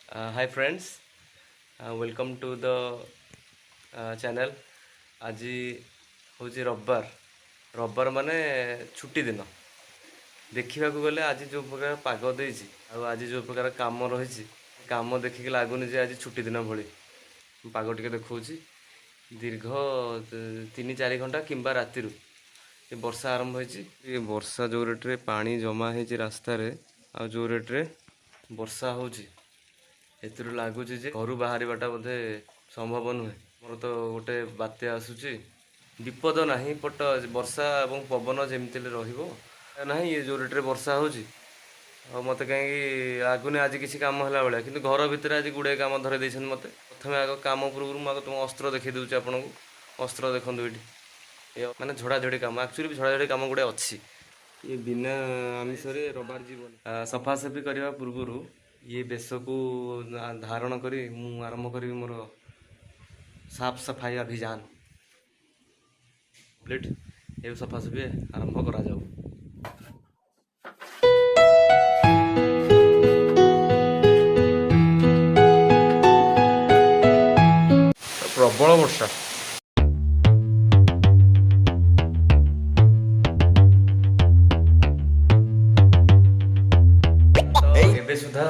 Hi friends, welcome to the channel. आज हूँ रविवार रविवार माने छुट्टी दिन देखा गले आज जो प्रकार पाग देछि आज जो प्रकार काम रही काम देखिक लगुनि जे आज छुट्टी दिन भली पाग टिके देखौछि दीर्घ 3-4 घंटा किंबा राति वर्षा आरंभ होइछि वर्षा जो रेट रे पानी जमा होइछि रास्ता रे आ जो रेट रे वर्षा होछि एतिर लगुच जे घर बाहरटा बोधे संभव नुहे मोर तो गोटे बात्या आसूची विपद नहीं बट वर्षा और पवन जमती रहा ये जो रेट रे वर्षा होची मत कहीं लगुनि आज किसी काम है भाया कि घर भितर आज गुड़े काम धरे देते मत प्रथम आग काम पूर्व मुझे तुम अस्त्र देखी दूसरी आपन को अस्त्र देखो ये माने झड़ाझड़ी काम एक्चुअली झड़ाझड़ी काम गुड़े अच्छी ये बिना आमिष रबार जीवन सफासफी करने पूर्व ये बेश को धारण करी मु आरंभ करी मोर साफ सफाई अभियान प्लेट ये सफासफी आरंभ करा जाऊ। प्रबल वर्षा एबे सुधा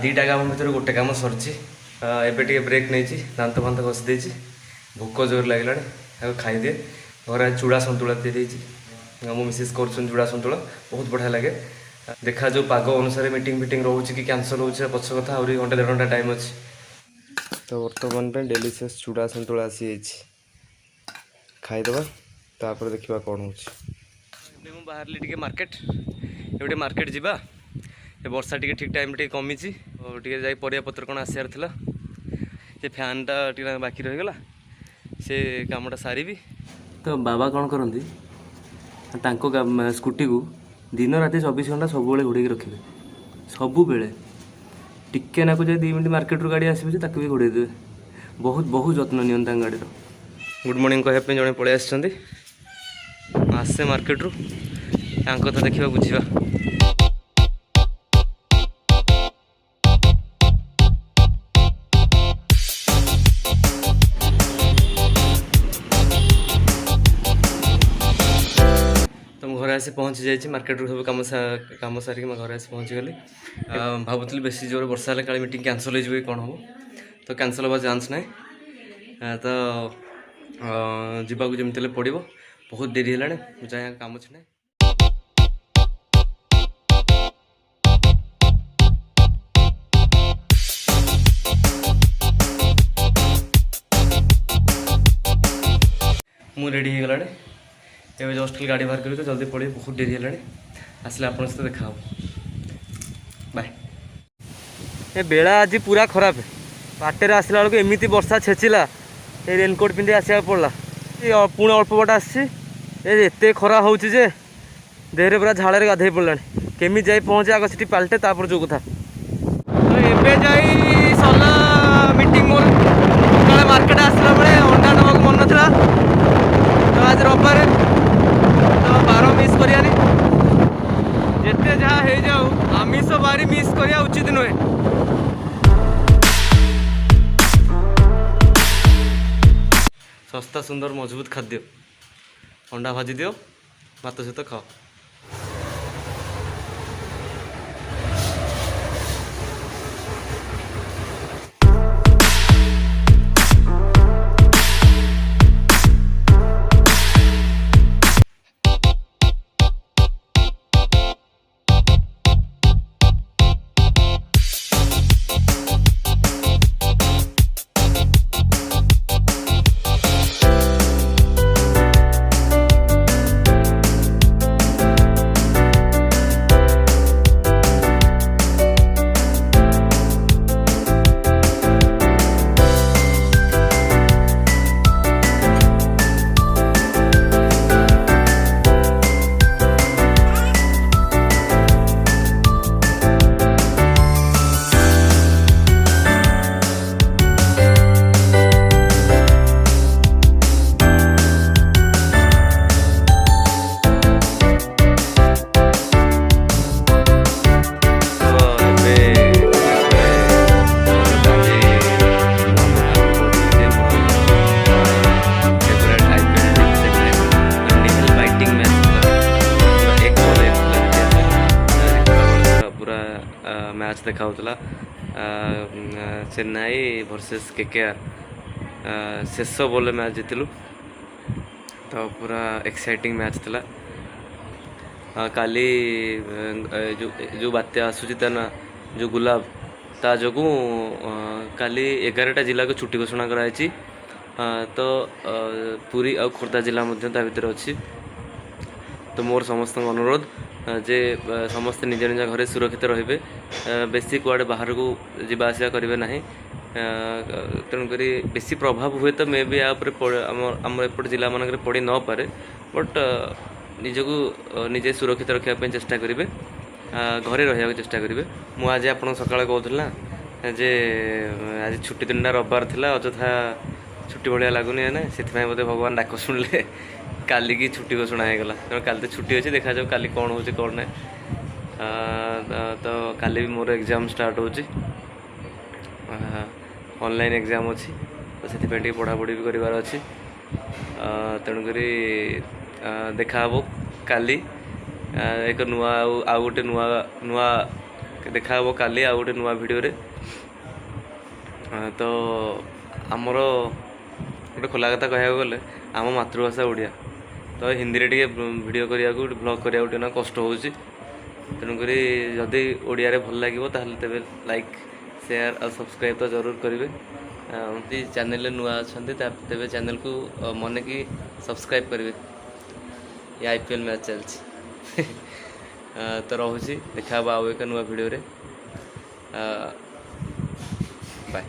दीटा काम भर गोटे काम सरची एबे टे ब्रेक नहीं दांत फांत घसी देची भोक जोर लगे खाई दिए घर चूड़ा सतुला दे मो मिसेस कर चूड़ा सतुला बहुत बढ़िया लगे देखा जो पाग अनुसार मीटिंग फिटिंग रोचे कि कैंसल हो पछ कथा आहरी घंटे 1.5 घंटा टाइम अच्छी तो बर्तमान पे डेलीशियस चूड़ा सतुला आसी खाईदे तापर देखा कौन हो बाहर टे मार्केट ये मार्केट जावा ये वर्षा टी ठीक टाइम टे कमी टे परिया पत्र कौन आसार था ये फैनटा टे बाकी रहीगला से कामटा सारी तो बाबा कौन करती स्कूटी को दिन राति 24 घंटा सब घोड़े रखिए सबु बेले टिके ना को 2 मिनट मार्केट रू गाड़ी आसो भी घोड़े देवे बहुत बहुत जत्न नि गाड़ी गुड मॉर्निंग कहने जड़े पलि आसे मार्केट रू कथा देखा बुझा घर आसी पहुँची जाइए मार्केट रू सब कम सारिक घर आसी पहुँची गली भावुली बेसी जोर वर्षा है काले मीटिंग कैंसल हो कौन हम तो कैंसल हवा चान्स ना तो जावाक जमी पड़ो बहुत डेरी है जाए काम अच्छे ना मु रेडी हो गला ये जस्ट गाड़ी बाहर कर जल्दी पड़े बहुत डेरी है आसले आप सहित देखा बाय। ये बेला आज पूरा खराब बाटर आसला बेलू एमती वर्षा छेचिला ये रेनकोट पिंधि आसा पड़ा पुणी अल्प बाट आसते खरा हो देहरे पूरा झाड़े गाधे पड़ा केमी जाई पहुँचे आग सीटी पाल्टे तापर जो कथा तो एबे जाई सरला मीटिंग मोर मार्केट आसला बेले अंडा नवाक मन नाला तो आज रविवार तो 12 मिस करियानी जिते जहाँ हो जाऊ आमिष बारी मिस करिया उचित नुहे सस्ता सुंदर मजबूत खाद्य अंडा भाजी दियो भात सहित खाओ। देखा चेन्नई वर्सेस केकेआर शेष बॉल मैच जीतलु तो पूरा एक्साइटिंग मैच था। काली जो जो बात्या आसूची ता ना जो गुलाब ता जो काली 11टा जिला को छुट्टी घोषणा कराई। तो पुरी आ खोर्धा जिला ता भीतर अच्छी। तो मोर समस्त अनुरोध जे समस्ते निज निज घरे सुरक्षित रे बेसी कुआडे बाहर को जीवा आसा करेंगे ना। तेणुक बेसी प्रभाव हुए तो मे भी आम एपट जिला मानक पड़ न पारे बट निजको निजे सुरक्षित रखापी चेष्टा करेंगे घरे रहा चेष्टा करेंगे। मुझे आज आप सकाଳେ कहूँ ना जे आज छुट्टी दिन रविवार थिला अଯଥା छुट्टी भाया लगुनि ना से बोधे भगवान डाक शुणिले काली की छुट्टी घोषणा होगा। काली तो छुट्टी अच्छी देखा जाओ काली कौन हो कौन ना। तो काली भी मोर एग्जाम स्टार्ट हो ऑनलाइन एग्जाम अच्छी तो से पढ़ापढ़ी भी करार अच्छी। तेणुक देखा काली एक नुआ आउ गोटे नुआ नुआ देखा काली आउ गोटे नुआ वीडियो रे। तो आमर गोटे खोला कथा कह गले आम मातृभाषा ओडिया तो हिंदी रे टे वीडियो करिया ब्लॉग करिया कष्ट हो। तेणुक जदि ओडिया रे भल लगे तेबे लाइक शेयर और सब्सक्राइब तो जरूर करेंगे। चैनल नुआ अच्छा तेबे चैनल को मन की सब्सक्राइब करेंगे। ये आईपीएल मैच चलती तो रोचे देखा आउ एक नुआ वीडियो रे। बाय।